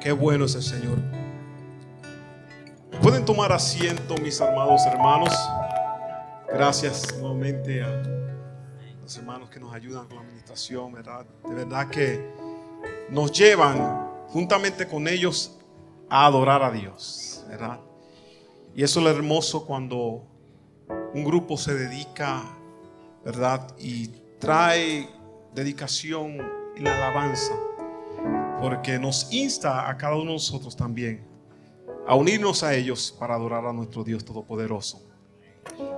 Qué bueno es el Señor. Pueden tomar asiento, mis amados hermanos. Gracias nuevamente a los hermanos que nos ayudan con la administración, ¿verdad? De verdad que nos llevan juntamente con ellos a adorar a Dios, ¿verdad? Y eso es lo hermoso cuando un grupo se dedica, ¿verdad? Y trae dedicación en la alabanza, porque nos insta a cada uno de nosotros también a unirnos a ellos para adorar a nuestro Dios Todopoderoso.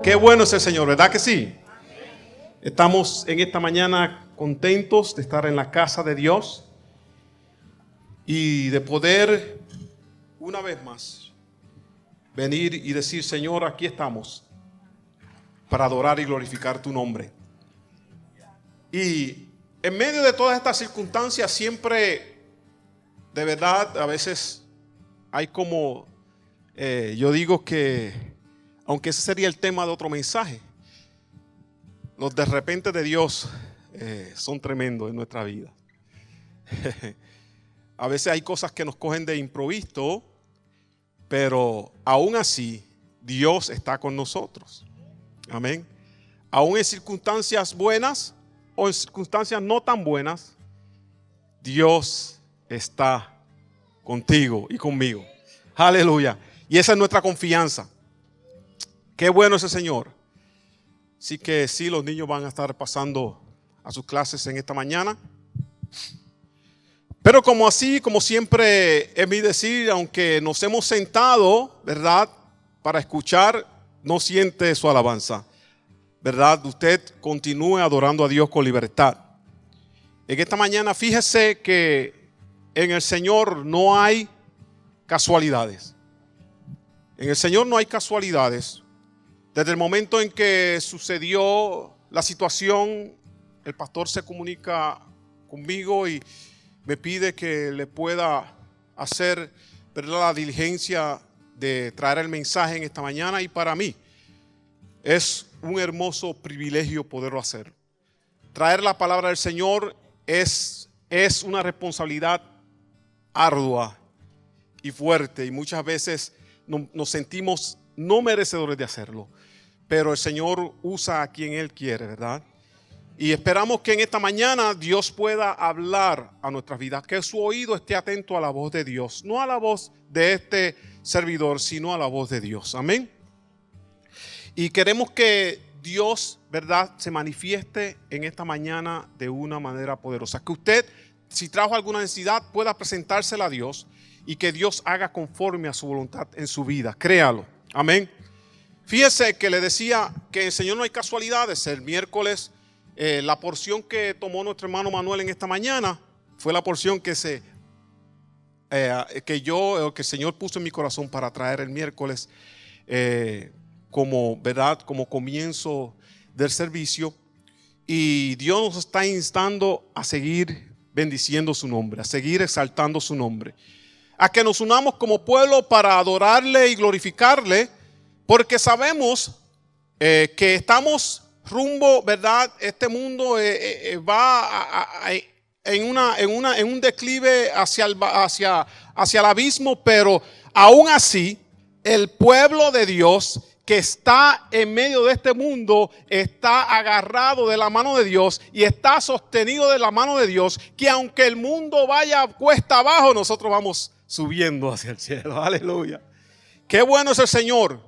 Qué bueno es el Señor, ¿verdad que sí? Estamos en esta mañana contentos de estar en la casa de Dios y de poder una vez más venir y decir: Señor, aquí estamos para adorar y glorificar tu nombre. Y en medio de todas estas circunstancias siempre, de verdad, a veces hay como, yo digo que, aunque ese sería el tema de otro mensaje, los de repente de Dios son tremendos en nuestra vida. A veces hay cosas que nos cogen de improviso, pero aún así Dios está con nosotros. Amén. Aún en circunstancias buenas o en circunstancias no tan buenas, Dios está contigo y conmigo. Aleluya. Y esa es nuestra confianza. Qué bueno es el Señor. Así que sí, los niños van a estar pasando a sus clases en esta mañana. Pero como siempre es mi decir, aunque nos hemos sentado, ¿verdad?, para escuchar, no siente su alabanza, ¿verdad? Usted continúe adorando a Dios con libertad. En esta mañana fíjese que en el Señor no hay casualidades. En el Señor no hay casualidades. Desde el momento en que sucedió la situación, el pastor se comunica conmigo y me pide que le pueda hacer, ¿verdad?, la diligencia de traer el mensaje en esta mañana, y para mí es un hermoso privilegio poderlo hacer. Traer la palabra del Señor es una responsabilidad ardua y fuerte, y muchas veces nos sentimos no merecedores de hacerlo, pero el Señor usa a quien Él quiere, ¿verdad? Y esperamos que en esta mañana Dios pueda hablar a nuestras vidas, que su oído esté atento a la voz de Dios, no a la voz de este servidor, sino a la voz de Dios. Amén. Y queremos que Dios, ¿verdad?, se manifieste en esta mañana de una manera poderosa. Que usted, si trajo alguna necesidad, pueda presentársela a Dios y que Dios haga conforme a su voluntad en su vida. Créalo. Amén. Fíjese que le decía que en el Señor no hay casualidades. El miércoles, la porción que tomó nuestro hermano Manuel en esta mañana fue la porción que el Señor puso en mi corazón para traer el miércoles, como, ¿verdad?, como comienzo del servicio. Y Dios nos está instando a seguir bendiciendo su nombre, a seguir exaltando su nombre, a que nos unamos como pueblo para adorarle y glorificarle, porque sabemos que estamos rumbo, ¿verdad? Este mundo va en un declive hacia el abismo, pero aún así el pueblo de Dios que está en medio de este mundo está agarrado de la mano de Dios y está sostenido de la mano de Dios, que aunque el mundo vaya cuesta abajo, nosotros vamos subiendo hacia el cielo. Aleluya. Qué bueno es el Señor.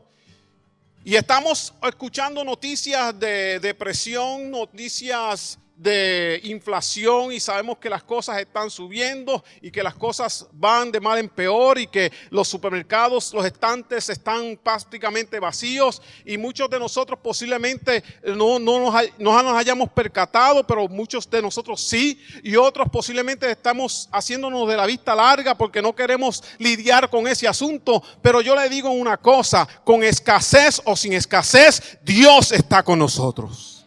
Y estamos escuchando noticias de depresión, noticias de inflación, y sabemos que las cosas están subiendo y que las cosas van de mal en peor, y que los supermercados, los estantes están prácticamente vacíos, y muchos de nosotros posiblemente no nos hayamos percatado, pero muchos de nosotros sí, y otros posiblemente estamos haciéndonos de la vista larga porque no queremos lidiar con ese asunto. Pero yo le digo una cosa: con escasez o sin escasez, Dios está con nosotros.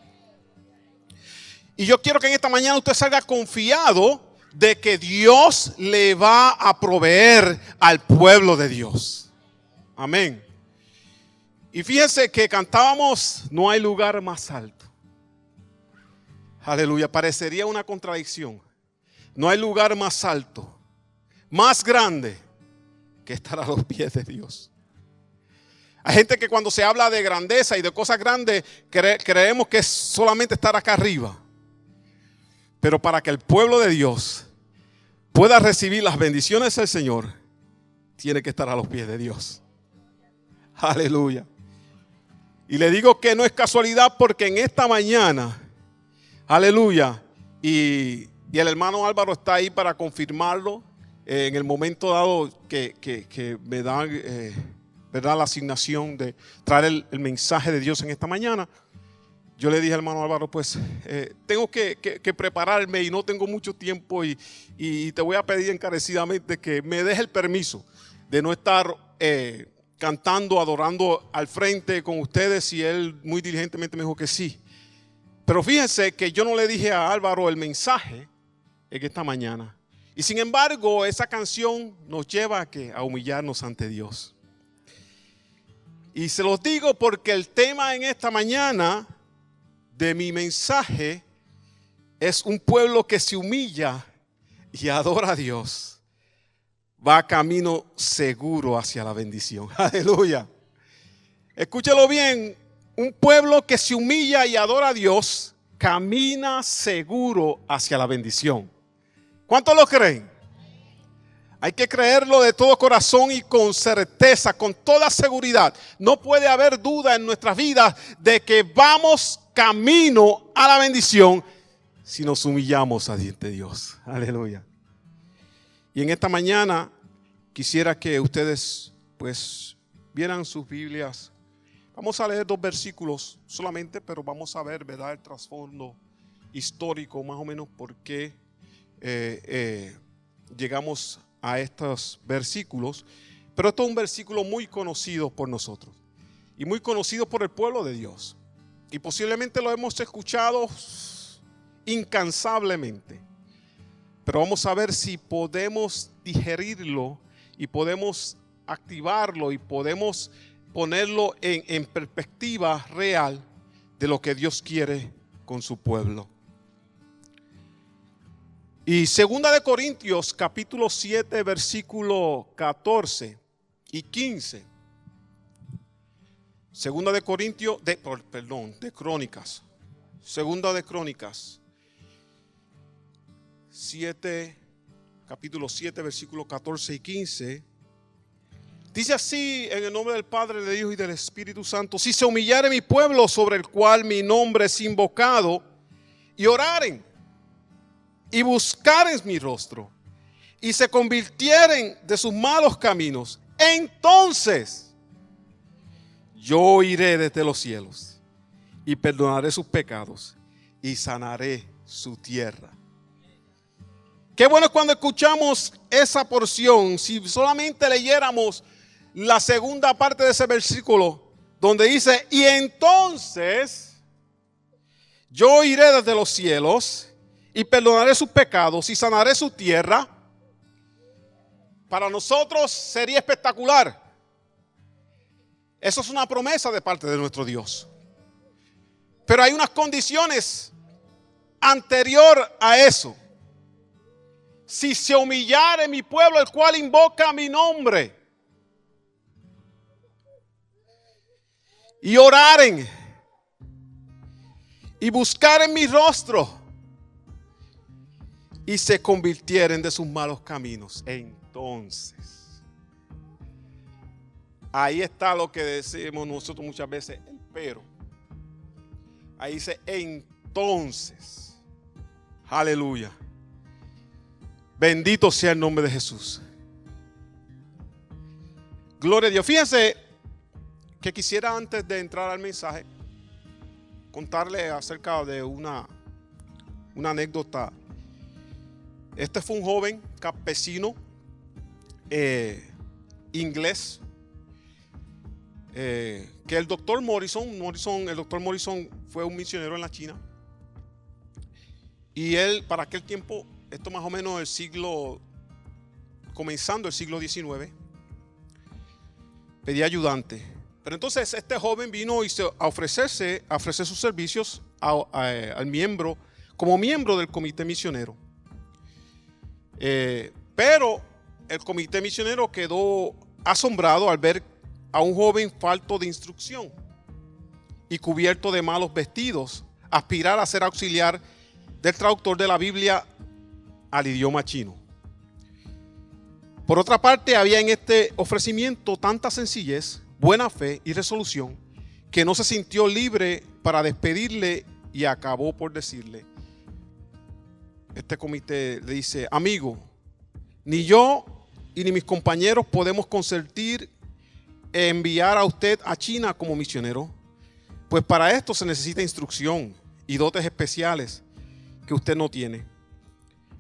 Y yo quiero que en esta mañana usted salga confiado de que Dios le va a proveer al pueblo de Dios. Amén. Y fíjense que cantábamos: no hay lugar más alto. Aleluya, parecería una contradicción. No hay lugar más alto, más grande que estar a los pies de Dios. Hay gente que cuando se habla de grandeza y de cosas grandes, creemos que es solamente estar acá arriba. Pero para que el pueblo de Dios pueda recibir las bendiciones del Señor, tiene que estar a los pies de Dios. Aleluya. Y le digo que no es casualidad porque en esta mañana, aleluya, y el hermano Álvaro está ahí para confirmarlo, en el momento dado que me dan ¿verdad? La asignación de traer el mensaje de Dios en esta mañana. Yo le dije al hermano Álvaro, pues tengo que prepararme y no tengo mucho tiempo y te voy a pedir encarecidamente que me deje el permiso de no estar cantando, adorando al frente con ustedes, y él muy diligentemente me dijo que sí. Pero fíjense que yo no le dije a Álvaro el mensaje en esta mañana. Y sin embargo, esa canción nos lleva a humillarnos ante Dios. Y se los digo porque el tema en esta mañana de mi mensaje es un pueblo que se humilla y adora a Dios. Va camino seguro hacia la bendición. Aleluya. Escúchelo bien. Un pueblo que se humilla y adora a Dios camina seguro hacia la bendición. ¿Cuántos lo creen? Hay que creerlo de todo corazón y con certeza, con toda seguridad. No puede haber duda en nuestras vidas de que vamos camino a la bendición si nos humillamos ante Dios. Aleluya. Y en esta mañana quisiera que ustedes pues vieran sus Biblias. Vamos a leer 2 versículos solamente, pero vamos a ver, ¿verdad?, el trasfondo histórico, más o menos por qué llegamos a estos versículos. Pero esto es un versículo muy conocido por nosotros y muy conocido por el pueblo de Dios. Y posiblemente lo hemos escuchado incansablemente. Pero vamos a ver si podemos digerirlo y podemos activarlo y podemos ponerlo en perspectiva real de lo que Dios quiere con su pueblo. Y 2 de Corintios capítulo 7 versículo 14 y 15. 2 de Corintios, de Crónicas. 2 de Crónicas 7, capítulo 7 versículo 14 y 15. Dice así, en el nombre del Padre, del Hijo y del Espíritu Santo: si se humillare mi pueblo sobre el cual mi nombre es invocado, y oraren, y buscaren mi rostro, y se convirtieren de sus malos caminos, entonces yo oiré desde los cielos, y perdonaré sus pecados, y sanaré su tierra. Qué bueno es cuando escuchamos esa porción. Si solamente leyéramos la segunda parte de ese versículo, donde dice: y entonces yo iré desde los cielos y perdonaré sus pecados y sanaré su tierra. Para nosotros sería espectacular. Eso es una promesa de parte de nuestro Dios. Pero hay unas condiciones anterior a eso. Si se humillare mi pueblo, el cual invoca mi nombre, y oraren, y buscaren mi rostro, y se convirtieren de sus malos caminos, entonces. Ahí está lo que decimos nosotros muchas veces, el pero. Ahí dice entonces. Aleluya. Bendito sea el nombre de Jesús. Gloria a Dios. Fíjense que quisiera, antes de entrar al mensaje, contarle acerca de una anécdota. Este fue un joven campesino inglés, que el doctor Morrison fue un misionero en la China. Y él, para aquel tiempo, esto más o menos comenzando el siglo XIX, pedía ayudante. Pero entonces este joven vino a ofrecer sus servicios al miembro, como miembro del comité misionero. Pero el comité misionero quedó asombrado al ver a un joven falto de instrucción y cubierto de malos vestidos aspirar a ser auxiliar del traductor de la Biblia al idioma chino. Por otra parte, había en este ofrecimiento tanta sencillez, buena fe y resolución que no se sintió libre para despedirle y acabó por decirle, este comité le dice: amigo, ni yo y ni mis compañeros podemos consentir enviar a usted a China como misionero, pues para esto se necesita instrucción y dotes especiales que usted no tiene.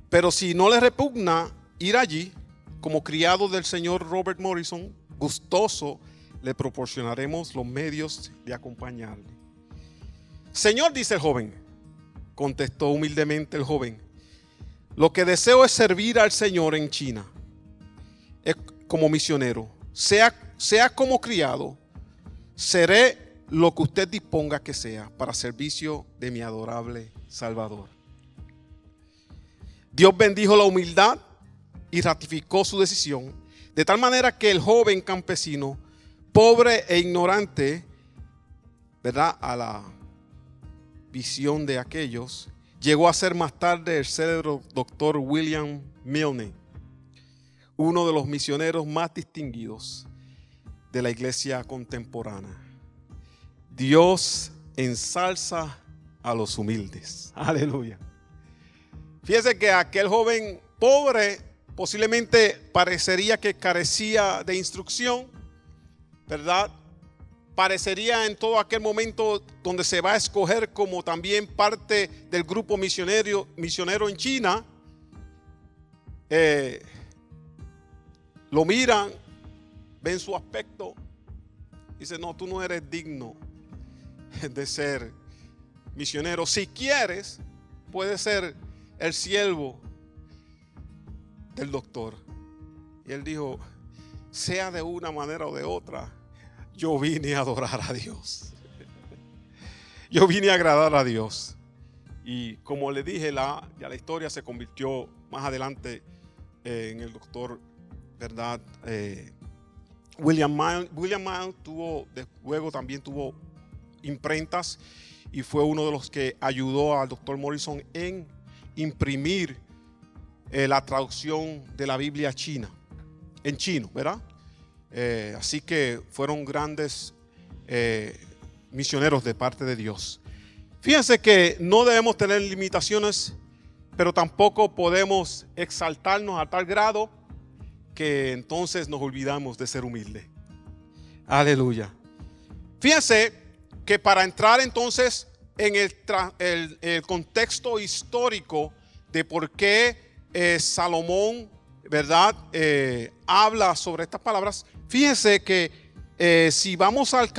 Pero si no le repugna ir allí, como criado del señor Robert Morrison, gustoso le proporcionaremos los medios de acompañarle. Señor, dice el joven, contestó humildemente el joven, lo que deseo es servir al Señor en China, como misionero, sea como criado, seré lo que usted disponga que sea para servicio de mi adorable Salvador. Dios bendijo la humildad y ratificó su decisión, de tal manera que el joven campesino, pobre e ignorante, ¿verdad?, a la visión de aquellos, llegó a ser más tarde el célebre doctor William Milne, uno de los misioneros más distinguidos de la iglesia contemporánea. Dios ensalza a los humildes. Aleluya. Fíjese que aquel joven pobre posiblemente parecería que carecía de instrucción, ¿verdad? Parecería en todo aquel momento donde se va a escoger como también parte del grupo misionero en China. Lo miran, ven su aspecto, dicen: no, tú no eres digno de ser misionero. Si quieres, puedes ser el siervo del doctor. Y él dijo: sea de una manera o de otra, yo vine a adorar a Dios. Yo vine a agradar a Dios. Y como le dije, ya la historia se convirtió más adelante en el doctor, ¿verdad? William Milne luego también tuvo imprentas y fue uno de los que ayudó al doctor Morrison en imprimir la traducción de la Biblia china, en chino, ¿verdad? Así que fueron grandes misioneros de parte de Dios. Fíjense que no debemos tener limitaciones, pero tampoco podemos exaltarnos a tal grado que entonces nos olvidamos de ser humildes. Aleluya. Fíjense que para entrar entonces en el contexto histórico de por qué Salomón, ¿verdad?, habla sobre estas palabras. Fíjense que si vamos a los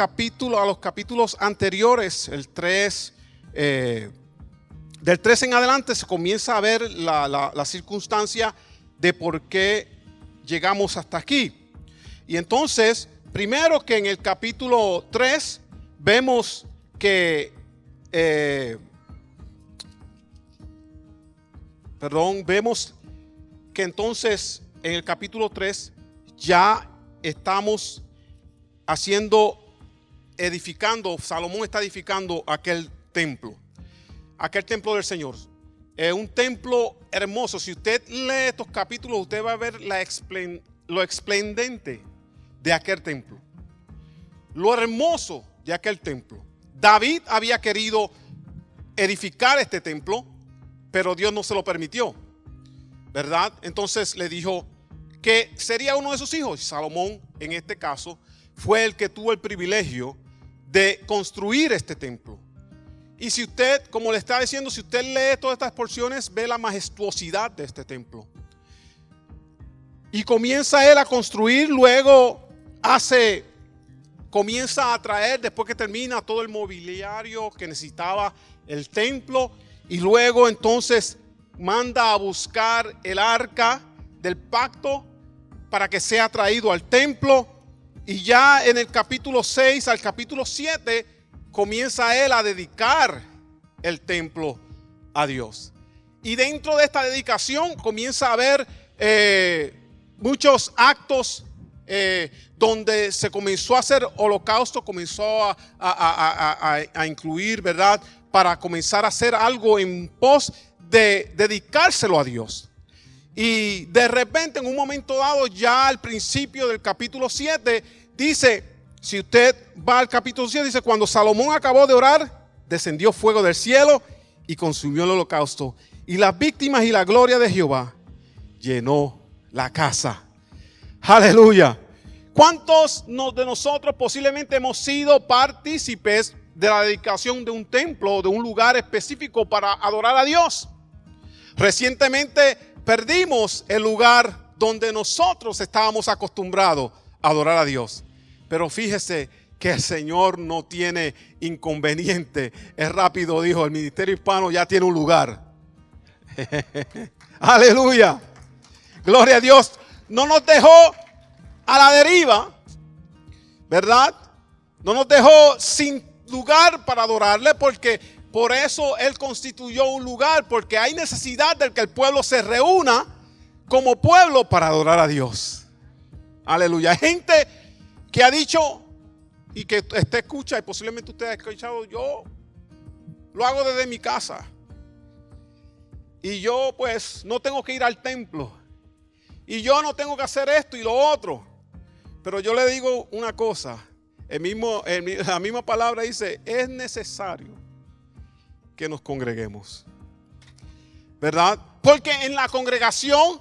capítulos anteriores, el 3, del 3 en adelante, se comienza a ver la circunstancia de por qué llegamos hasta aquí. Y entonces, primero que en el capítulo 3 vemos que vemos que entonces en el capítulo 3 ya estamos edificando, Salomón está edificando aquel templo del Señor. Un templo hermoso. Si usted lee estos capítulos, usted va a ver lo esplendente de aquel templo, lo hermoso de aquel templo. David había querido edificar este templo, pero Dios no se lo permitió, ¿verdad? Entonces le dijo que sería uno de sus hijos. Salomón, en este caso, fue el que tuvo el privilegio de construir este templo. Y si usted, como le estaba diciendo, si usted lee todas estas porciones, ve la majestuosidad de este templo. Y comienza él a construir, luego comienza a traer, después que termina, todo el mobiliario que necesitaba el templo. Y luego entonces manda a buscar el arca del pacto para que sea traído al templo. Y ya en el capítulo 6 al capítulo 7 comienza él a dedicar el templo a Dios. Y dentro de esta dedicación comienza a haber muchos actos donde se comenzó a hacer holocausto, comenzó a incluir, ¿verdad? Para comenzar a hacer algo en pos de dedicárselo a Dios. Y de repente, en un momento dado, ya al principio del capítulo 7, dice, si usted va al capítulo 7, dice, cuando Salomón acabó de orar, descendió fuego del cielo y consumió el holocausto. Y las víctimas y la gloria de Jehová llenó la casa. Aleluya. ¿Cuántos de nosotros posiblemente hemos sido partícipes de la dedicación de un templo o de un lugar específico para adorar a Dios? Recientemente perdimos el lugar donde nosotros estábamos acostumbrados a adorar a Dios. Pero fíjese que el Señor no tiene inconveniente. Es rápido, dijo, el ministerio hispano ya tiene un lugar. Aleluya. Gloria a Dios. No nos dejó a la deriva, ¿verdad? No nos dejó sin lugar para adorarle, porque por eso Él constituyó un lugar, porque hay necesidad de que el pueblo se reúna como pueblo para adorar a Dios. Aleluya. Hay gente que ha dicho, y que usted escucha, y posiblemente usted ha escuchado, yo lo hago desde mi casa. Y yo pues no tengo que ir al templo. Y yo no tengo que hacer esto y lo otro. Pero yo le digo una cosa. La misma palabra dice, es necesario que nos congreguemos. ¿Verdad? Porque en la congregación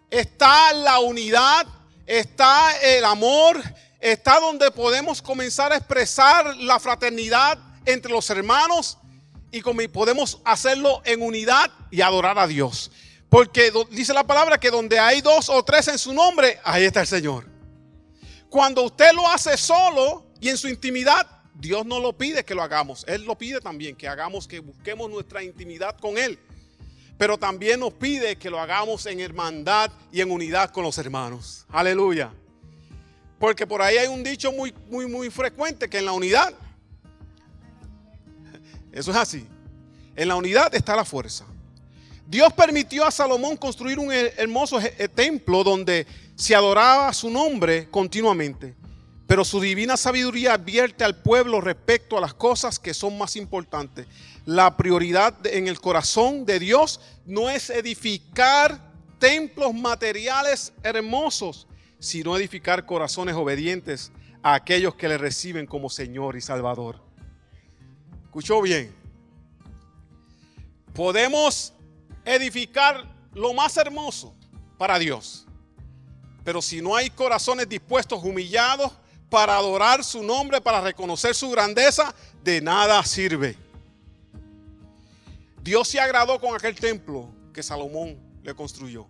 está la unidad, está el amor, está donde podemos comenzar a expresar la fraternidad entre los hermanos y podemos hacerlo en unidad y adorar a Dios. Porque dice la palabra que donde hay 2 o 3 en su nombre, ahí está el Señor. Cuando usted lo hace solo y en su intimidad, Dios no lo pide que lo hagamos. Él lo pide también que hagamos, que busquemos nuestra intimidad con Él. Pero también nos pide que lo hagamos en hermandad y en unidad con los hermanos. Aleluya. Porque por ahí hay un dicho muy frecuente, que en la unidad, eso es así, en la unidad está la fuerza. Dios permitió a Salomón construir un hermoso templo donde se adoraba su nombre continuamente. Pero su divina sabiduría advierte al pueblo respecto a las cosas que son más importantes. La prioridad en el corazón de Dios no es edificar templos materiales hermosos, sino edificar corazones obedientes a aquellos que le reciben como Señor y Salvador. ¿Escuchó bien? Podemos edificar lo más hermoso para Dios, pero si no hay corazones dispuestos, humillados, para adorar su nombre, para reconocer su grandeza, de nada sirve. Dios se agradó con aquel templo que Salomón le construyó.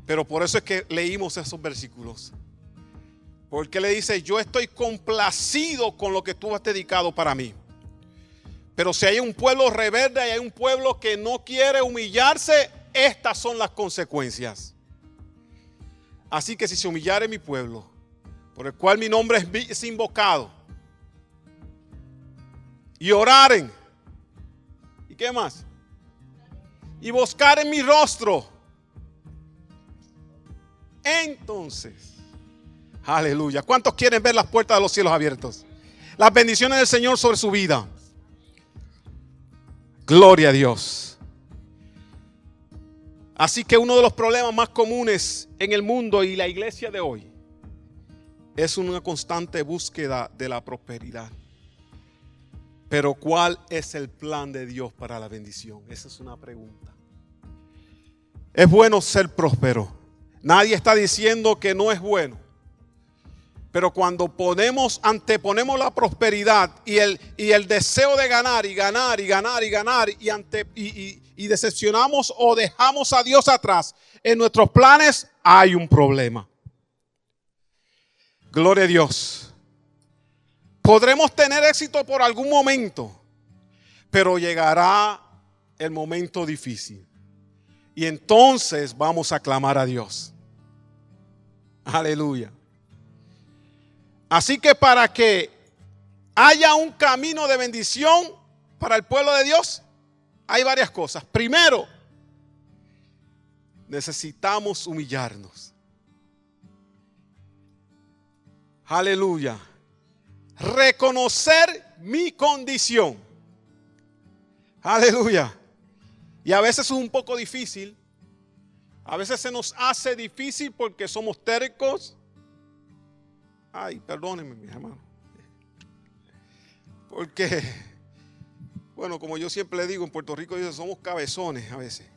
Pero por eso es que leímos esos versículos. Porque le dice, yo estoy complacido con lo que tú has dedicado para mí. Pero si hay un pueblo rebelde y hay un pueblo que no quiere humillarse, estas son las consecuencias. Así que si se humillare mi pueblo, por el cual mi nombre es invocado, y oraren, ¿y qué más? Y buscaren mi rostro, entonces, aleluya. ¿Cuántos quieren ver las puertas de los cielos abiertos? Las bendiciones del Señor sobre su vida. Gloria a Dios. Así que uno de los problemas más comunes en el mundo y la iglesia de hoy es una constante búsqueda de la prosperidad. Pero ¿cuál es el plan de Dios para la bendición? Esa es una pregunta. Es bueno ser próspero. Nadie está diciendo que no es bueno. Pero cuando anteponemos la prosperidad y el deseo de ganar y decepcionamos o dejamos a Dios atrás en nuestros planes, hay un problema. Gloria a Dios. Podremos tener éxito por algún momento, pero llegará el momento difícil. Y entonces vamos a clamar a Dios. Aleluya. Así que para que haya un camino de bendición para el pueblo de Dios, hay varias cosas. Primero, necesitamos humillarnos. Aleluya. Reconocer mi condición. Aleluya. Y a veces es un poco difícil. A veces se nos hace difícil porque somos tercos. Ay, perdónenme, mis hermanos. Porque, bueno, como yo siempre le digo, en Puerto Rico somos cabezones a veces.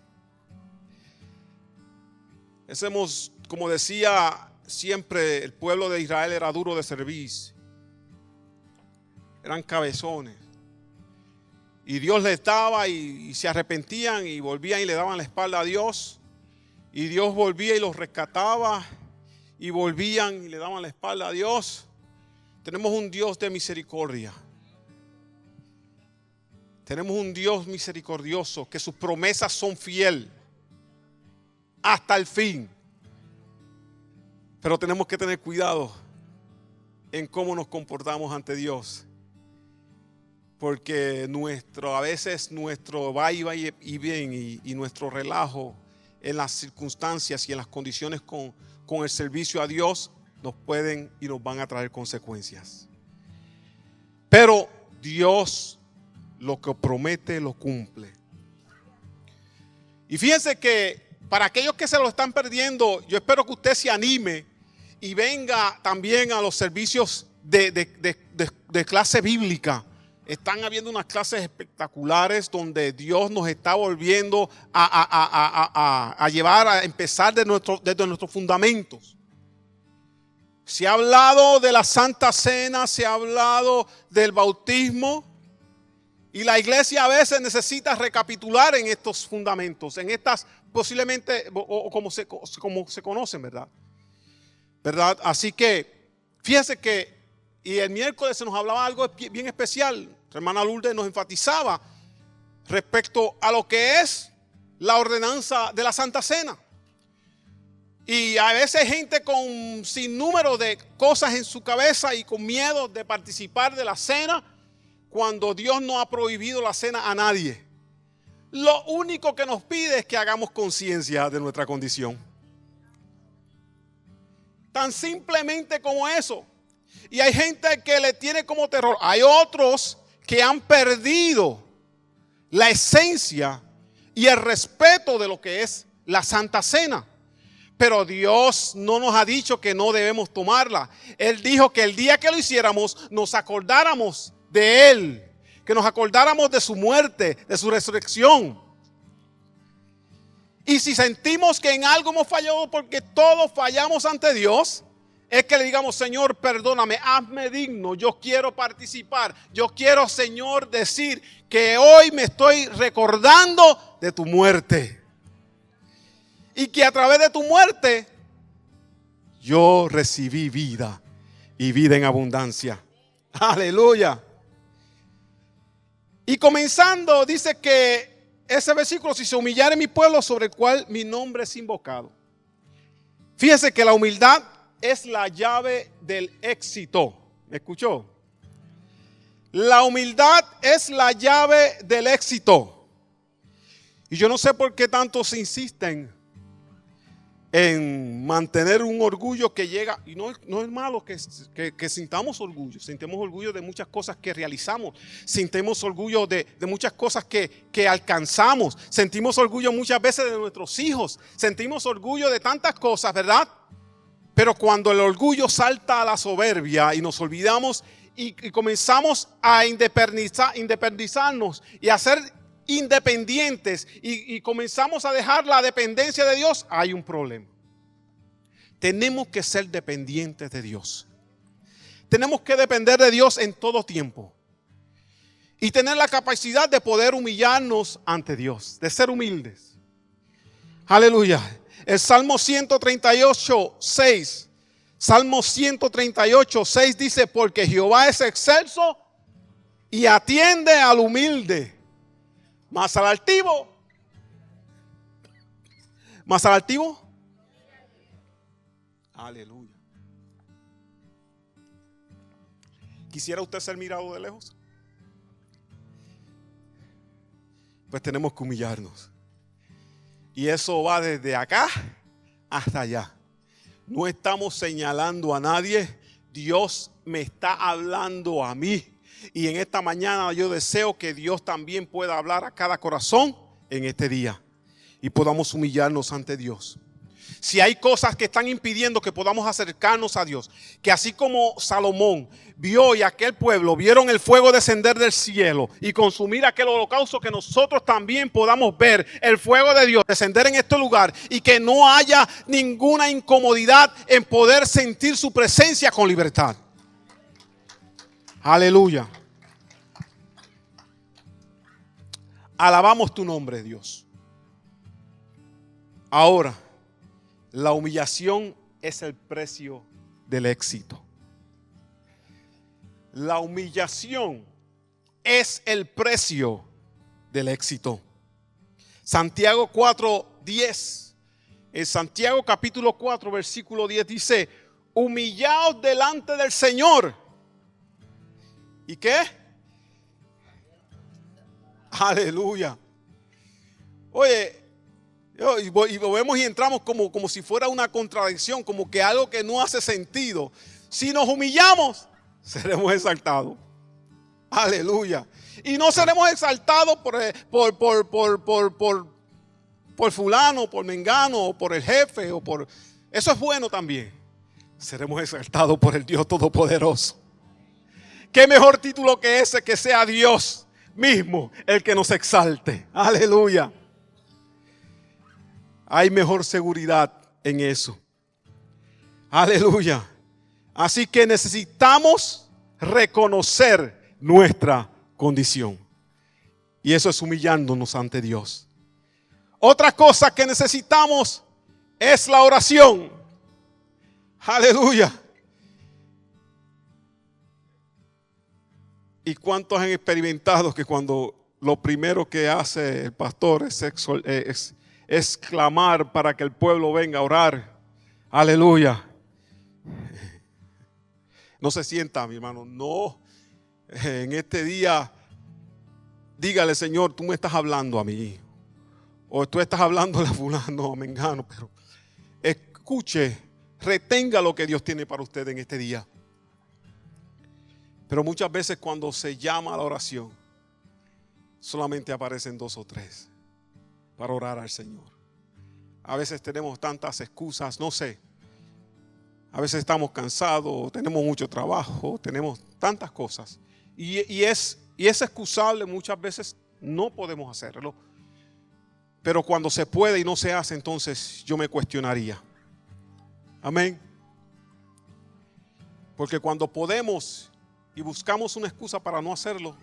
Como decía siempre, el pueblo de Israel era duro de servir. Eran cabezones. Y Dios les daba y se arrepentían y volvían y le daban la espalda a Dios. Y Dios volvía y los rescataba y volvían y le daban la espalda a Dios. Tenemos un Dios de misericordia. Tenemos un Dios misericordioso que sus promesas son fieles hasta el fin. Pero tenemos que tener cuidado en cómo nos comportamos ante Dios. Porque a veces nuestro va y bien y nuestro relajo en las circunstancias y en las condiciones con el servicio a Dios nos pueden y nos van a traer consecuencias. Pero Dios lo que promete lo cumple. Y fíjense que para aquellos que se lo están perdiendo, yo espero que usted se anime y venga también a los servicios de clase bíblica. Están habiendo unas clases espectaculares donde Dios nos está volviendo a llevar a empezar desde nuestros fundamentos. Se ha hablado de la Santa Cena, se ha hablado del bautismo y la iglesia a veces necesita recapitular en estos fundamentos, en estas posiblemente o como se conocen, ¿verdad? Así que fíjense que y el miércoles se nos hablaba algo bien especial. La hermana Lourdes nos enfatizaba respecto a lo que es la ordenanza de la Santa Cena. Y a veces hay gente con sinnúmero de cosas en su cabeza y con miedo de participar de la cena cuando Dios no ha prohibido la cena a nadie. Lo único que nos pide es que hagamos conciencia de nuestra condición. Tan simplemente como eso. Y hay gente que le tiene como terror. Hay otros que han perdido la esencia y el respeto de lo que es la Santa Cena. Pero Dios no nos ha dicho que no debemos tomarla. Él dijo que el día que lo hiciéramos nos acordáramos de Él. Que nos acordáramos de su muerte, de su resurrección. Y si sentimos que en algo hemos fallado, porque todos fallamos ante Dios, es que le digamos: Señor, perdóname, hazme digno, yo quiero participar. Yo quiero, Señor, decir que hoy me estoy recordando de tu muerte. Y que a través de tu muerte yo recibí vida y vida en abundancia. Aleluya. Y comenzando, dice que ese versículo: si se humillare mi pueblo sobre el cual mi nombre es invocado. Fíjese que la humildad es la llave del éxito. ¿Me escuchó? La humildad es la llave del éxito. Y yo no sé por qué tantos insisten en mantener un orgullo que llega, y no es malo que sintamos orgullo. Sentimos orgullo de muchas cosas que realizamos, sentimos orgullo de muchas cosas que alcanzamos, sentimos orgullo muchas veces de nuestros hijos, sentimos orgullo de tantas cosas, ¿verdad? Pero cuando el orgullo salta a la soberbia y nos olvidamos y comenzamos a independizarnos y a ser independientes y comenzamos a dejar la dependencia de Dios, hay un problema. Tenemos que ser dependientes de Dios. Tenemos que depender de Dios en todo tiempo y tener la capacidad de poder humillarnos ante Dios, de ser humildes. Aleluya. El Salmo 138, 6. Salmo 138, 6 dice: porque Jehová es excelso y atiende al humilde, mas al altivo. Aleluya. ¿Quisiera usted ser mirado de lejos? Pues tenemos que humillarnos. Y eso va desde acá hasta allá. No estamos señalando a nadie. Dios me está hablando a mí. Y en esta mañana yo deseo que Dios también pueda hablar a cada corazón en este día. Y podamos humillarnos ante Dios. Si hay cosas que están impidiendo que podamos acercarnos a Dios, que así como Salomón vio y aquel pueblo vieron el fuego descender del cielo y consumir aquel holocausto, que nosotros también podamos ver el fuego de Dios descender en este lugar y que no haya ninguna incomodidad en poder sentir su presencia con libertad. Aleluya. Alabamos tu nombre, Dios. Ahora, la humillación es el precio del éxito. La humillación es el precio del éxito. Santiago 4:10. En Santiago capítulo 4, versículo 10 dice: humillaos delante del Señor. ¿Y qué? Aleluya. Oye, y lo vemos y entramos como si fuera una contradicción, como que algo que no hace sentido. Si nos humillamos, seremos exaltados. Aleluya. Y no seremos exaltados por fulano, por mengano, o por el jefe, o por... Eso es bueno también. Seremos exaltados por el Dios Todopoderoso. ¿Qué mejor título que ese, que sea Dios mismo el que nos exalte? Aleluya. Hay mejor seguridad en eso. Aleluya. Así que necesitamos reconocer nuestra condición. Y eso es humillándonos ante Dios. Otra cosa que necesitamos es la oración. Aleluya. ¿Y cuántos han experimentado que cuando lo primero que hace el pastor es clamar para que el pueblo venga a orar? Aleluya. No se sienta, mi hermano. No. En este día, dígale: Señor, tú me estás hablando a mí. O tú estás hablando a fulano, a mengano. Pero escuche, retenga lo que Dios tiene para usted en este día. Pero muchas veces cuando se llama a la oración, solamente aparecen 2 o 3 para orar al Señor. A veces tenemos tantas excusas, no sé. A veces estamos cansados, tenemos mucho trabajo, tenemos tantas cosas. Y es excusable, muchas veces no podemos hacerlo. Pero cuando se puede y no se hace, entonces yo me cuestionaría. Amén. Porque cuando podemos y buscamos una excusa para no hacerlo,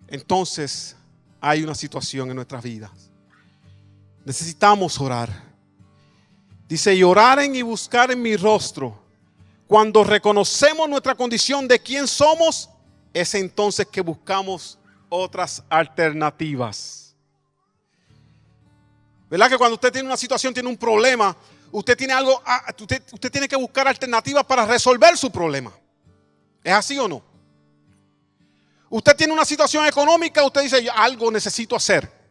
entonces hay una situación en nuestras vidas. Necesitamos orar. Dice: y oraren y buscaren mi rostro. Cuando reconocemos nuestra condición de quién somos, es entonces que buscamos otras alternativas. ¿Verdad que cuando usted tiene una situación, tiene un problema, usted tiene algo, usted tiene que buscar alternativas para resolver su problema? ¿Es así o no? Usted tiene una situación económica, usted dice: algo necesito hacer.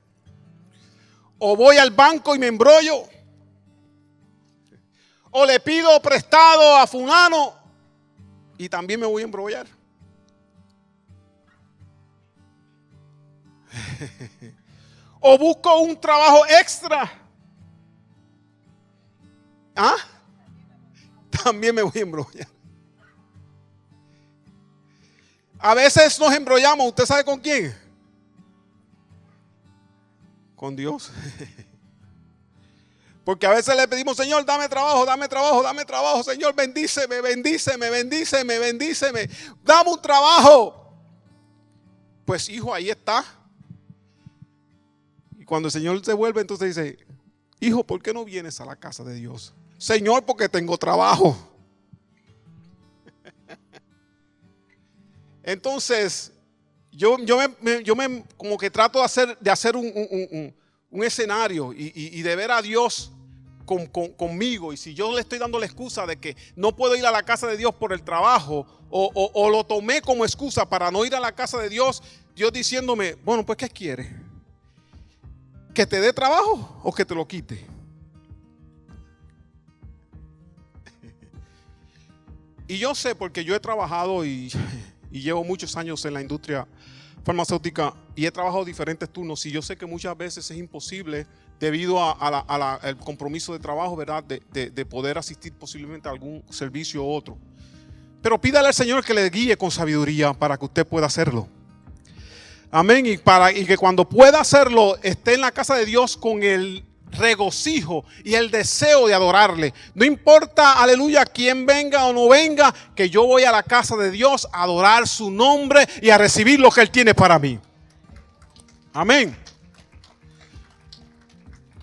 O voy al banco y me embrollo, o le pido prestado a fulano y también me voy a embrollar. O busco un trabajo extra. También me voy a embrollar. A veces nos embrollamos, ¿usted sabe con quién? Con Dios. Porque a veces le pedimos: Señor, dame trabajo, dame trabajo, dame trabajo. Señor, bendíceme, bendíceme, bendíceme, bendíceme. Dame un trabajo. Pues hijo, ahí está. Y cuando el Señor se vuelve, entonces dice: hijo, ¿por qué no vienes a la casa de Dios? Señor, porque tengo trabajo. Entonces, yo me como que trato de hacer un escenario y de ver a Dios conmigo. Y si yo le estoy dando la excusa de que no puedo ir a la casa de Dios por el trabajo, o lo tomé como excusa para no ir a la casa de Dios, Dios diciéndome: bueno, pues ¿qué quiere? ¿Que te dé trabajo o que te lo quite? Y yo sé, porque yo he trabajado y llevo muchos años en la industria farmacéutica y he trabajado diferentes turnos, y yo sé que muchas veces es imposible debido al compromiso de trabajo, ¿verdad? De poder asistir posiblemente a algún servicio u otro. Pero pídale al Señor que le guíe con sabiduría para que usted pueda hacerlo. Amén. Y que cuando pueda hacerlo esté en la casa de Dios con el regocijo y el deseo de adorarle. No importa, aleluya, quién venga o no venga, que yo voy a la casa de Dios a adorar su nombre y a recibir lo que Él tiene para mí. Amén.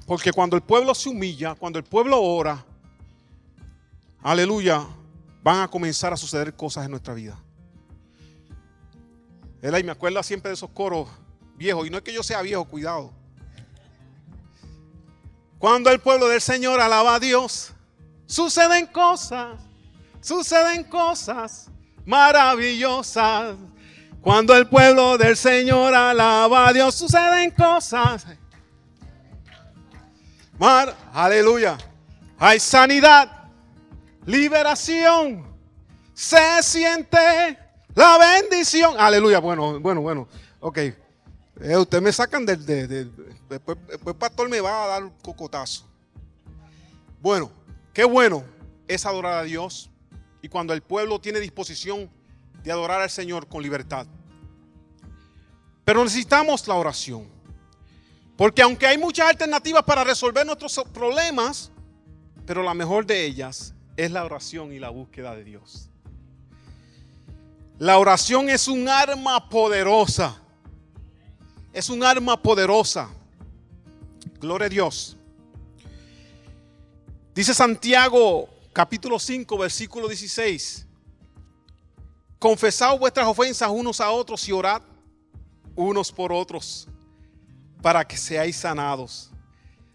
Porque cuando el pueblo se humilla, cuando el pueblo ora, aleluya, van a comenzar a suceder cosas en nuestra vida. Y me acuerdo siempre de esos coros viejos, y no es que yo sea viejo, cuidado. Cuando el pueblo del Señor alaba a Dios, suceden cosas maravillosas. Cuando el pueblo del Señor alaba a Dios, suceden cosas. Aleluya. Hay sanidad, liberación, se siente la bendición. Aleluya. Bueno. Ok. Ustedes me sacan después el pastor me va a dar un cocotazo. Bueno, qué bueno es adorar a Dios. Y cuando el pueblo tiene disposición de adorar al Señor con libertad. Pero necesitamos la oración. Porque aunque hay muchas alternativas para resolver nuestros problemas, pero la mejor de ellas es la oración y la búsqueda de Dios. La oración es un arma poderosa. Es un arma poderosa. Gloria a Dios. Dice Santiago capítulo 5 versículo 16. Confesad vuestras ofensas unos a otros y orad unos por otros para que seáis sanados.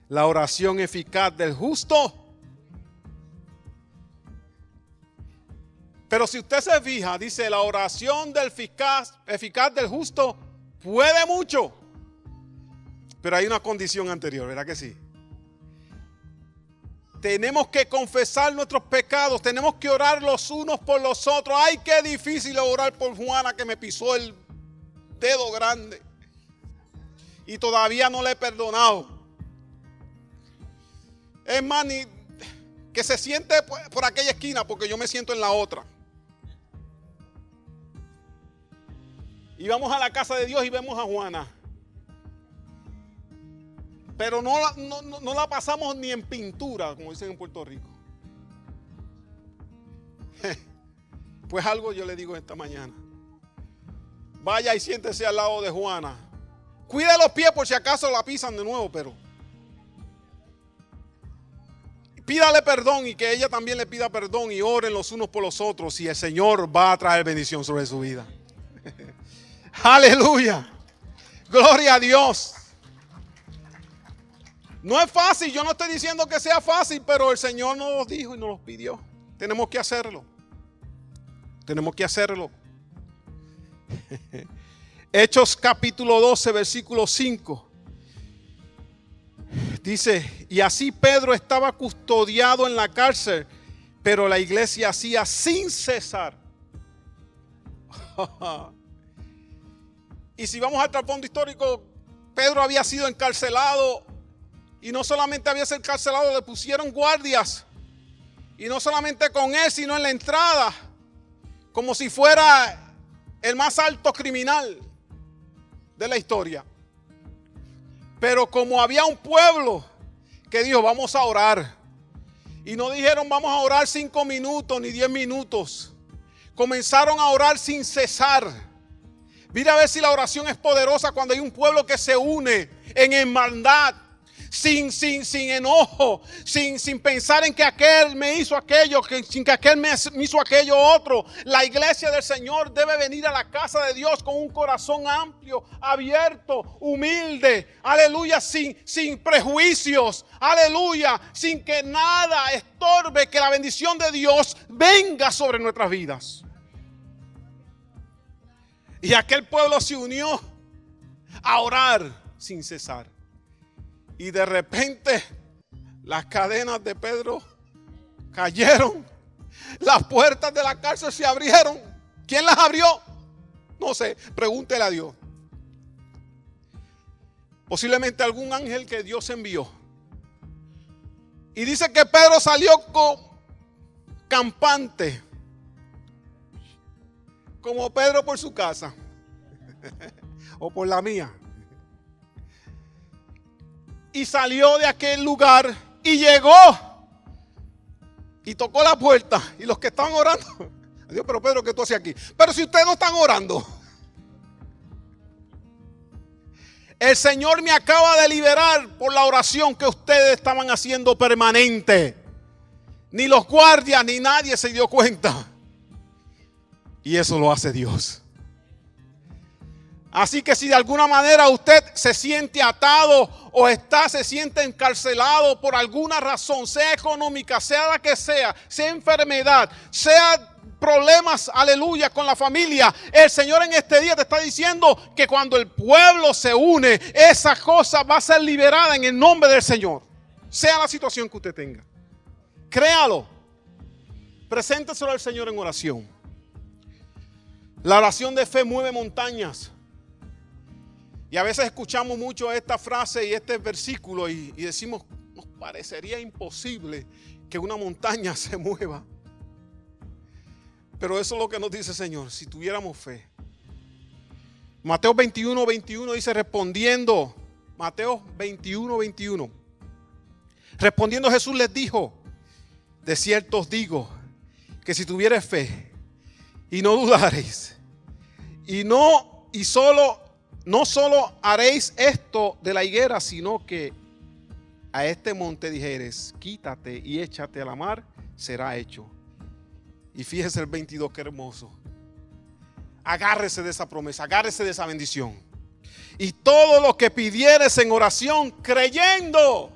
La oración eficaz del justo. Pero si usted se fija, dice la oración del eficaz del justo puede mucho. Pero hay una condición anterior, ¿verdad que sí? Tenemos que confesar nuestros pecados. Tenemos que orar los unos por los otros. Ay, qué difícil orar por Juana que me pisó el dedo grande. Y todavía no le he perdonado. Es más, ni que se siente por aquella esquina porque yo me siento en la otra. Y vamos a la casa de Dios y vemos a Juana. Pero no la pasamos ni en pintura, como dicen en Puerto Rico. Pues algo yo le digo esta mañana. Vaya y siéntese al lado de Juana. Cuide los pies por si acaso la pisan de nuevo, pero pídale perdón y que ella también le pida perdón y oren los unos por los otros y el Señor va a traer bendición sobre su vida. Aleluya. Gloria a Dios. No es fácil, yo no estoy diciendo que sea fácil, pero el Señor nos lo dijo y nos lo pidió. Tenemos que hacerlo. Tenemos que hacerlo. Hechos capítulo 12, versículo 5. Dice, y así Pedro estaba custodiado en la cárcel, pero la iglesia hacía sin cesar. Y si vamos al trasfondo histórico, Pedro había sido encarcelado. Y no solamente había sido encarcelado, le pusieron guardias. Y no solamente con él, sino en la entrada. Como si fuera el más alto criminal de la historia. Pero como había un pueblo que dijo, vamos a orar. Y no dijeron, vamos a orar 5 minutos ni 10 minutos. Comenzaron a orar sin cesar. Mira a ver si la oración es poderosa cuando hay un pueblo que se une en hermandad. Sin enojo, sin pensar en que aquel me hizo aquello, sin que aquel me hizo aquello otro. La iglesia del Señor debe venir a la casa de Dios con un corazón amplio, abierto, humilde, aleluya, sin prejuicios, aleluya, sin que nada estorbe que la bendición de Dios venga sobre nuestras vidas. Y aquel pueblo se unió a orar sin cesar. Y de repente las cadenas de Pedro cayeron. Las puertas de la cárcel se abrieron. ¿Quién las abrió? No sé, pregúntele a Dios. Posiblemente algún ángel que Dios envió. Y dice que Pedro salió campante, como Pedro por su casa o por la mía. Y salió de aquel lugar y llegó y tocó la puerta. Y los que estaban orando, Dios, pero Pedro, ¿qué tú haces aquí? Pero si ustedes no están orando, el Señor me acaba de liberar por la oración que ustedes estaban haciendo permanente. Ni los guardias ni nadie se dio cuenta. Y eso lo hace Dios. Así que si de alguna manera usted se siente atado o se siente encarcelado por alguna razón, sea económica, sea la que sea enfermedad, sea problemas, aleluya, con la familia, el Señor en este día te está diciendo que cuando el pueblo se une, esa cosa va a ser liberada en el nombre del Señor. Sea la situación que usted tenga. Créalo. Presénteselo al Señor en oración. La oración de fe mueve montañas. Y a veces escuchamos mucho esta frase y este versículo y decimos, nos parecería imposible que una montaña se mueva. Pero eso es lo que nos dice el Señor, si tuviéramos fe. Mateo 21:21 dice, respondiendo, Mateo 21:21. Respondiendo Jesús les dijo, de cierto os digo, que si tuviereis fe y no dudareis, no solo haréis esto de la higuera, sino que a este monte dijeres, quítate y échate a la mar, será hecho. Y fíjese el 22, qué hermoso. Agárrese de esa promesa, agárrese de esa bendición. Y todo lo que pidieres en oración, creyendo.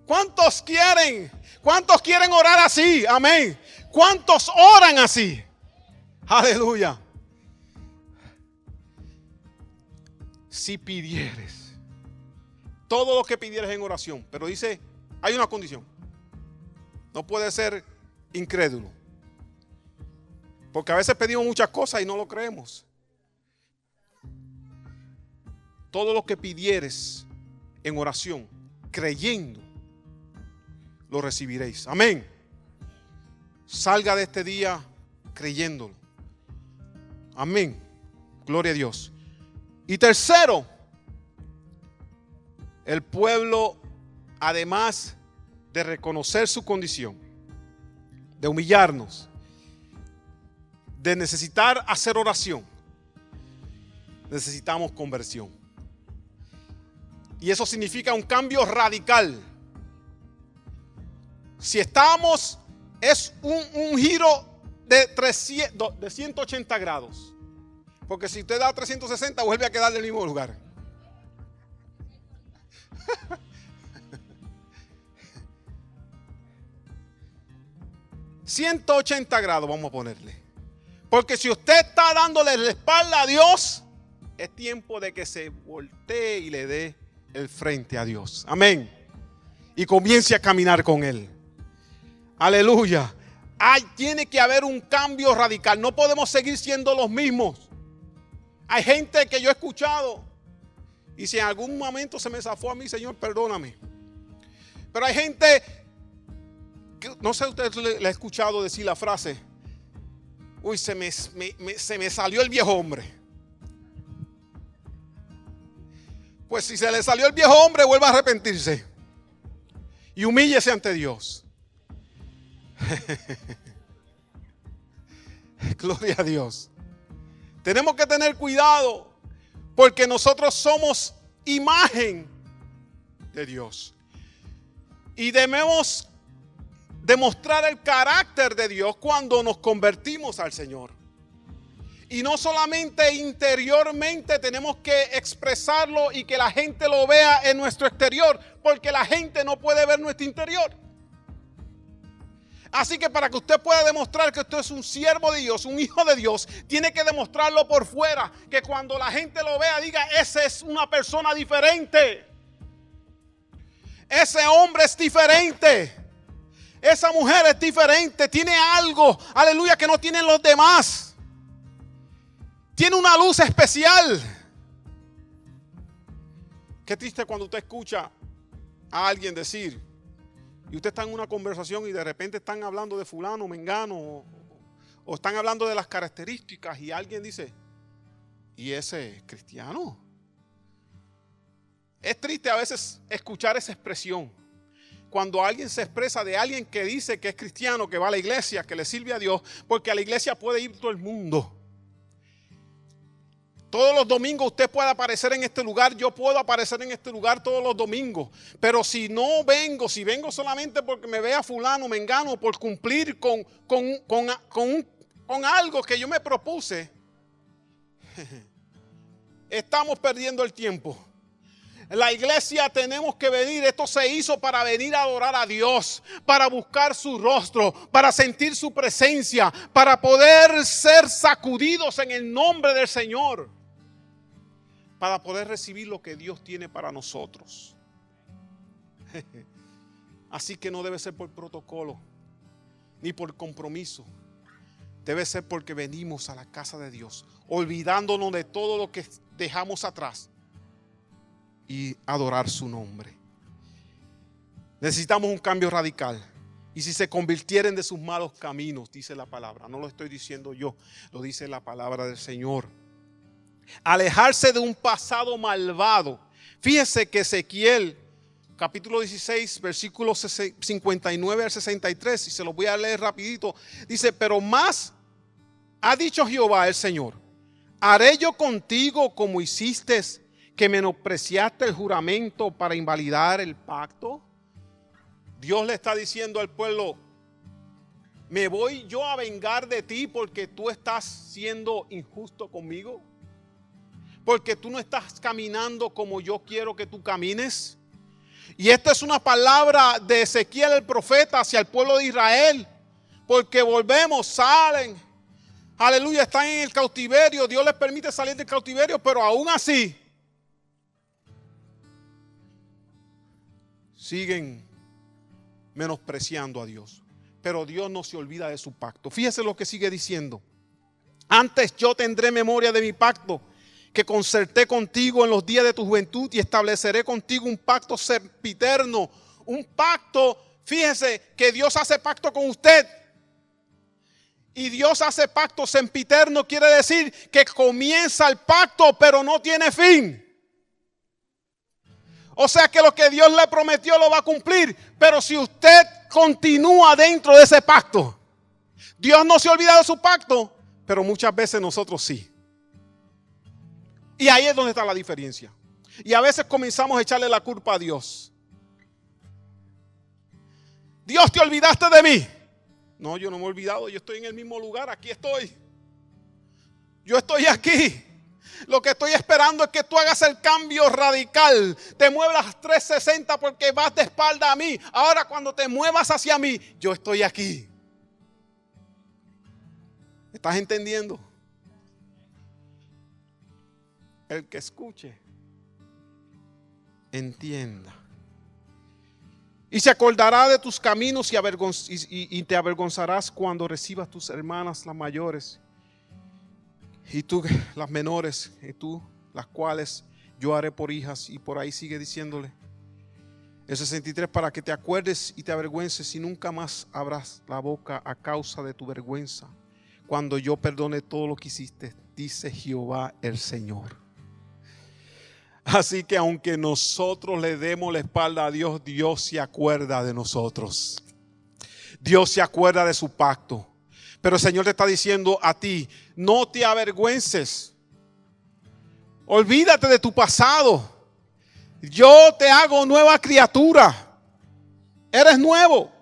¿Cuántos quieren? ¿Cuántos quieren orar así? Amén. ¿Cuántos oran así? Aleluya. Si pidieres, todo lo que pidieres en oración, pero dice, hay una condición. No puede ser incrédulo. Porque a veces pedimos muchas cosas y no lo creemos. Todo lo que pidieres en oración, creyendo, lo recibiréis. Amén. Salga de este día creyéndolo. Amén. Gloria a Dios. Y tercero, el pueblo, además de reconocer su condición, de humillarnos, de necesitar hacer oración, necesitamos conversión. Y eso significa un cambio radical. Si estamos, es un giro de 180 grados. Porque si usted da 360, vuelve a quedar en el mismo lugar. 180 grados vamos a ponerle. Porque si usted está dándole la espalda a Dios, es tiempo de que se voltee y le dé el frente a Dios. Amén. Y comience a caminar con Él. Aleluya. Tiene que haber un cambio radical. No podemos seguir siendo los mismos. Hay gente que yo he escuchado. Y si en algún momento se me zafó a mí, Señor, perdóname. Pero hay gente que, no sé, usted le ha escuchado decir la frase: uy, se me salió el viejo hombre. Pues si se le salió el viejo hombre, vuelva a arrepentirse. Y humíllese ante Dios. Gloria a Dios. Tenemos que tener cuidado, porque nosotros somos imagen de Dios. Y debemos demostrar el carácter de Dios cuando nos convertimos al Señor. Y no solamente interiormente, tenemos que expresarlo y que la gente lo vea en nuestro exterior, porque la gente no puede ver nuestro interior. Así que para que usted pueda demostrar que usted es un siervo de Dios, un hijo de Dios, tiene que demostrarlo por fuera. Que cuando la gente lo vea, diga: esa es una persona diferente. Ese hombre es diferente. Esa mujer es diferente. Tiene algo, aleluya, que no tienen los demás. Tiene una luz especial. Qué triste cuando usted escucha a alguien decir, y usted está en una conversación y de repente están hablando de fulano, mengano, o están hablando de las características y alguien dice, ¿y ese es cristiano? Es triste a veces escuchar esa expresión. Cuando alguien se expresa de alguien que dice que es cristiano, que va a la iglesia, que le sirve a Dios, porque a la iglesia puede ir todo el mundo. Todos los domingos usted puede aparecer en este lugar, yo puedo aparecer en este lugar todos los domingos. Pero si no vengo, si vengo solamente porque me vea fulano, mengano, por cumplir con algo que yo me propuse, estamos perdiendo el tiempo. La iglesia tenemos que venir, esto se hizo para venir a adorar a Dios, para buscar su rostro, para sentir su presencia, para poder ser sacudidos en el nombre del Señor, para poder recibir lo que Dios tiene para nosotros. Así que no debe ser por protocolo, ni por compromiso. Debe ser porque venimos a la casa de Dios, olvidándonos de todo lo que dejamos atrás y adorar su nombre. Necesitamos un cambio radical. Y si se convirtieren de sus malos caminos, dice la palabra, no lo estoy diciendo yo, lo dice la palabra del Señor. Alejarse de un pasado malvado. Fíjese que Ezequiel, capítulo 16, versículos 59 al 63, y se los voy a leer rapidito, dice, pero más ha dicho Jehová el Señor, haré yo contigo como hiciste, que menospreciaste el juramento para invalidar el pacto. Dios le está diciendo al pueblo, ¿me voy yo a vengar de ti porque tú estás siendo injusto conmigo? Porque tú no estás caminando como yo quiero que tú camines. Y esta es una palabra de Ezequiel el profeta hacia el pueblo de Israel. Porque volvemos, salen, aleluya, están en el cautiverio. Dios les permite salir del cautiverio, pero aún así siguen menospreciando a Dios. Pero Dios no se olvida de su pacto. Fíjese lo que sigue diciendo. Antes yo tendré memoria de mi pacto que concerté contigo en los días de tu juventud y estableceré contigo un pacto sempiterno. Un pacto, fíjese que Dios hace pacto con usted. Y Dios hace pacto sempiterno, quiere decir que comienza el pacto pero no tiene fin. O sea que lo que Dios le prometió lo va a cumplir. Pero si usted continúa dentro de ese pacto, Dios no se olvida de su pacto, pero muchas veces nosotros sí. Y ahí es donde está la diferencia. Y a veces comenzamos a echarle la culpa a Dios. Dios, te olvidaste de mí. No, yo no me he olvidado, yo estoy en el mismo lugar, aquí estoy. Yo estoy aquí. Lo que estoy esperando es que tú hagas el cambio radical. Te muevas 360 porque vas de espalda a mí. Ahora cuando te muevas hacia mí, yo estoy aquí. ¿Estás entendiendo? El que escuche, entienda. Y se acordará de tus caminos y te avergonzarás cuando recibas tus hermanas las mayores y tú las menores, y tú las cuales yo haré por hijas. Y por ahí sigue diciéndole el 63, para que te acuerdes y te avergüences y nunca más abras la boca a causa de tu vergüenza, cuando yo perdone todo lo que hiciste, dice Jehová el Señor. Así que aunque nosotros le demos la espalda a Dios, Dios se acuerda de nosotros. Dios se acuerda de su pacto. Pero el Señor te está diciendo a ti, no te avergüences. Olvídate de tu pasado. Yo te hago nueva criatura. Eres nuevo.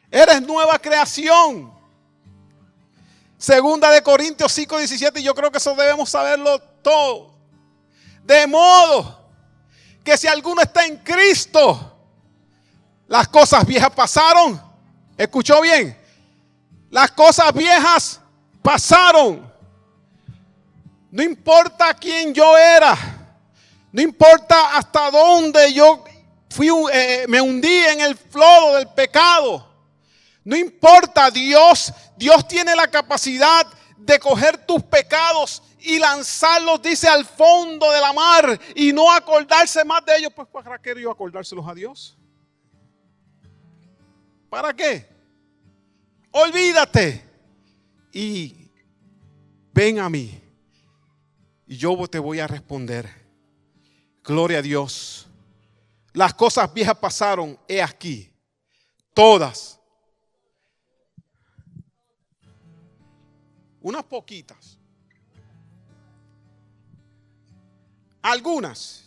Eres nueva creación. Segunda de Corintios 5:17, yo creo que eso debemos saberlo todo. De modo que si alguno está en Cristo, las cosas viejas pasaron. ¿Escuchó bien? Las cosas viejas pasaron. No importa quién yo era. No importa hasta dónde yo me hundí en el lodo del pecado. No importa, Dios tiene la capacidad de coger tus pecados y lanzarlos, dice, al fondo de la mar y no acordarse más de ellos. Pues ¿para qué yo acordárselos a Dios? ¿Para qué? Olvídate y ven a mí y yo te voy a responder. Gloria a Dios. Las cosas viejas pasaron, he aquí, todas. Unas poquitas. Algunas.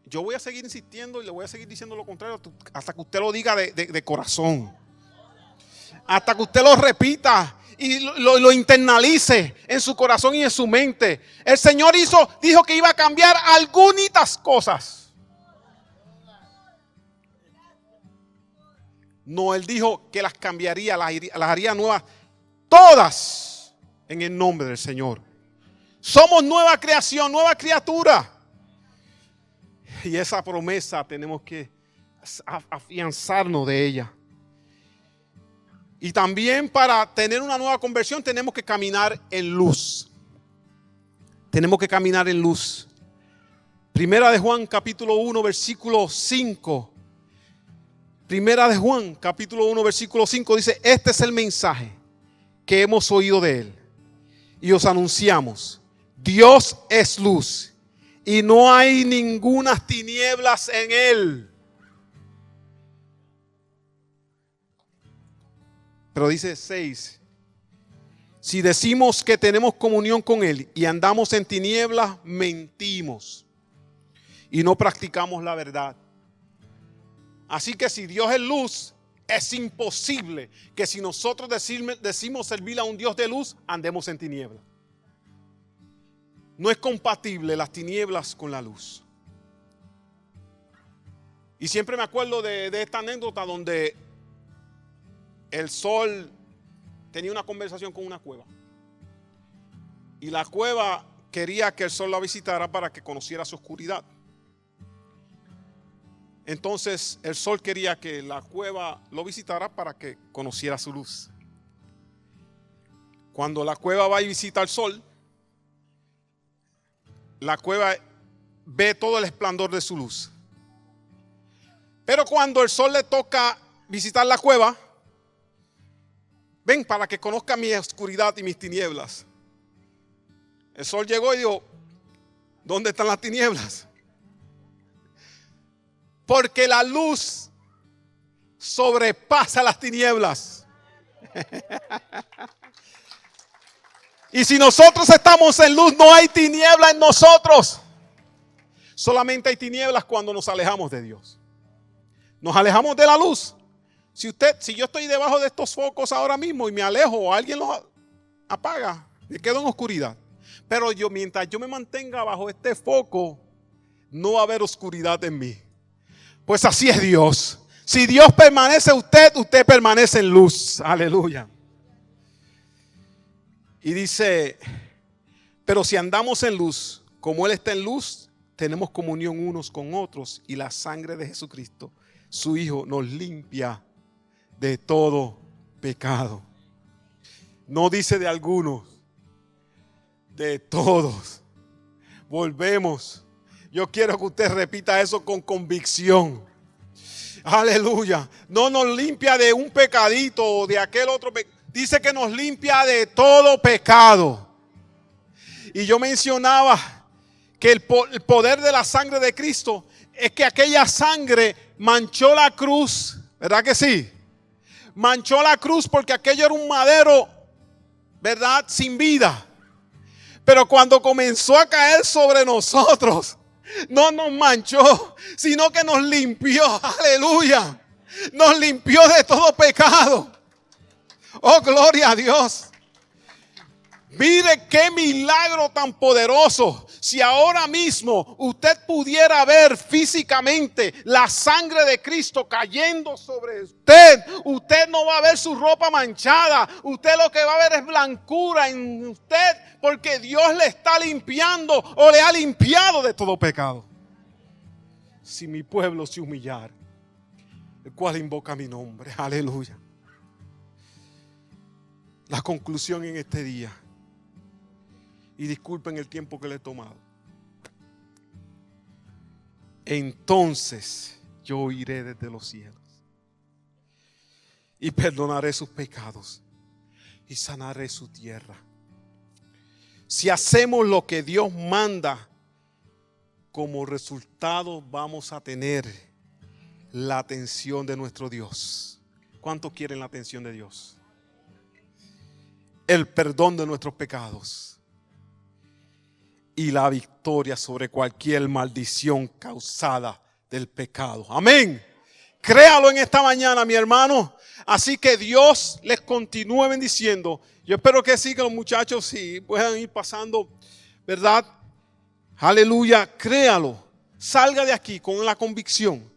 Yo voy a seguir insistiendo y le voy a seguir diciendo lo contrario hasta que usted lo diga de corazón. Hasta que usted lo repita y lo internalice en su corazón y en su mente. El Señor dijo que iba a cambiar algunas cosas. No, Él dijo que las cambiaría, las haría nuevas, todas en el nombre del Señor. Somos nueva creación, nueva criatura. Y esa promesa tenemos que afianzarnos de ella. Y también para tener una nueva conversión tenemos que caminar en luz. Tenemos que caminar en luz. Primera de Juan capítulo 1 versículo 5. Primera de Juan capítulo 1 versículo 5 dice: este es el mensaje que hemos oído de Él y os anunciamos. Dios es luz y no hay ninguna tinieblas en Él. Pero dice 6: si decimos que tenemos comunión con Él y andamos en tinieblas, mentimos y no practicamos la verdad. Así que si Dios es luz, es imposible que si nosotros decimos servir a un Dios de luz, andemos en tinieblas. No es compatible las tinieblas con la luz. Y siempre me acuerdo de esta anécdota donde el sol tenía una conversación con una cueva. Y la cueva quería que el sol la visitara para que conociera su oscuridad. Entonces el sol quería que la cueva lo visitara para que conociera su luz. Cuando la cueva va y visita al sol, la cueva ve todo el esplendor de su luz. Pero cuando el sol le toca visitar la cueva, ven, para que conozca mi oscuridad y mis tinieblas. El sol llegó y dijo: ¿dónde están las tinieblas? Porque la luz sobrepasa las tinieblas. Y si nosotros estamos en luz, no hay tiniebla en nosotros. Solamente hay tinieblas cuando nos alejamos de Dios. Nos alejamos de la luz. Si yo estoy debajo de estos focos ahora mismo y me alejo o alguien los apaga, me quedo en oscuridad. Pero mientras yo me mantenga bajo este foco, no va a haber oscuridad en mí. Pues así es Dios. Si Dios permanece en usted permanece en luz. Aleluya. Y dice: pero si andamos en luz, como Él está en luz, tenemos comunión unos con otros, y la sangre de Jesucristo, su Hijo, nos limpia de todo pecado. No dice de algunos, de todos. Volvemos. Yo quiero que usted repita eso con convicción. Aleluya. No nos limpia de un pecadito o de aquel otro pecado. Dice que nos limpia de todo pecado. Y yo mencionaba que el poder de la sangre de Cristo es que aquella sangre manchó la cruz. ¿Verdad que sí? Manchó la cruz porque aquello era un madero, ¿verdad?, sin vida. Pero cuando comenzó a caer sobre nosotros, no nos manchó, sino que nos limpió. Aleluya. Nos limpió de todo pecado. Oh, gloria a Dios. Mire qué milagro tan poderoso. Si ahora mismo usted pudiera ver físicamente la sangre de Cristo cayendo sobre usted, usted no va a ver su ropa manchada. Usted lo que va a ver es blancura en usted, porque Dios le está limpiando o le ha limpiado de todo pecado. Si mi pueblo se humillara, el cual invoca mi nombre, aleluya. La conclusión en este día. Y disculpen el tiempo que le he tomado. Entonces yo iré desde los cielos y perdonaré sus pecados y sanaré su tierra. Si hacemos lo que Dios manda, como resultado vamos a tener la atención de nuestro Dios. ¿Cuántos quieren la atención de Dios? El perdón de nuestros pecados y la victoria sobre cualquier maldición causada del pecado. Amén. Créalo en esta mañana, mi hermano. Así que Dios les continúe bendiciendo. Yo espero que sigan los muchachos, si puedan ir pasando, ¿verdad? Aleluya, créalo. Salga de aquí con la convicción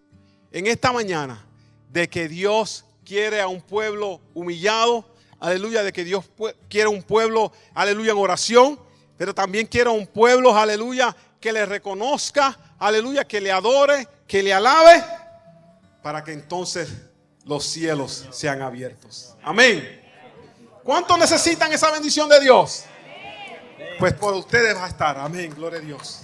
en esta mañana de que Dios quiere a un pueblo humillado. Aleluya, de que Dios quiere un pueblo, aleluya, en oración. Pero también quiero un pueblo, aleluya, que le reconozca, aleluya, que le adore, que le alabe, para que entonces los cielos sean abiertos. Amén. ¿Cuántos necesitan esa bendición de Dios? Pues por ustedes va a estar. Amén. Gloria a Dios.